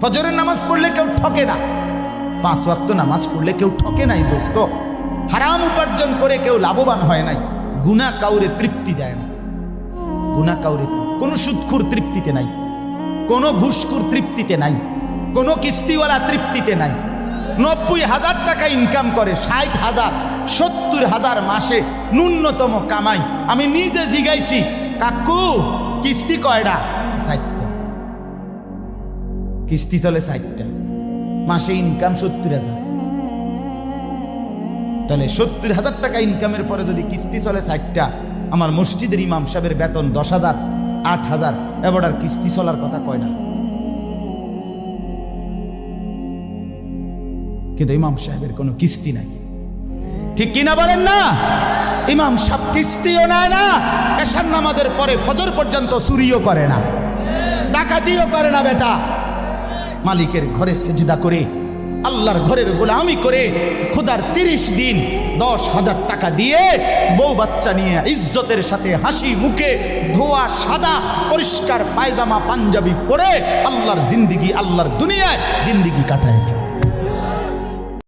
ফজরের নামাজ পড়লে কেউ ঠকে না, 5 ওয়াক্ত নামাজ পড়লে কেউ ঠকে নাই দোস্ত। হারাম উপার্জন করে কেউ লাভবান হয় নাই। গুনাহ কাউরে তৃপ্তি দেয় না, গুনাহ কাউরে, কোনো সুদখোর তৃপ্তিতে নাই, কোনো ঘুষখোর তৃপ্তিতে নাই, কোনো কিস্তিওয়ালা তৃপ্তিতে নাই। 90,000 টাকা ইনকাম করে, 60,000 70,000 মাসে ন্যূনতম কামাই। আমি নিজে জিগাইছি, কাকু কিস্তি কয়টা? 60টা। কিস্তি চলে 60টা, মাসে ইনকাম 70,000। তাহলে 70,000 টাকা ইনকামের পরে যদি কিস্তি চলে 60টা, আমার মসজিদের ইমাম সাহেবের বেতন 10,000 8,000, এবার আর কিস্তি চলার কথা কয় না। কিন্তু ইমাম সাহেবের কোনো কিস্তি নাই, ঠিক কিনা বলেন না? ইমাম সাহেব কিস্তিও নেয় না, এশার নামাজের পরে ফজর পর্যন্ত চুরিও করে না, ডাকাতিও করে না। বেটা মালিকের ঘরে সেজদা করে, আল্লাহর ঘরের গোলামি করে, খোদার 30 দিন 10,000 টাকা দিয়ে বউ বাচ্চা নিয়ে ইজ্জতের সাথে হাসি মুখে ধোয়া সাদা পরিষ্কার পায়জামা পাঞ্জাবি পরে আল্লাহর জিন্দিগি, আল্লাহর দুনিয়ায় জিন্দিগি কাটায় ফেলে।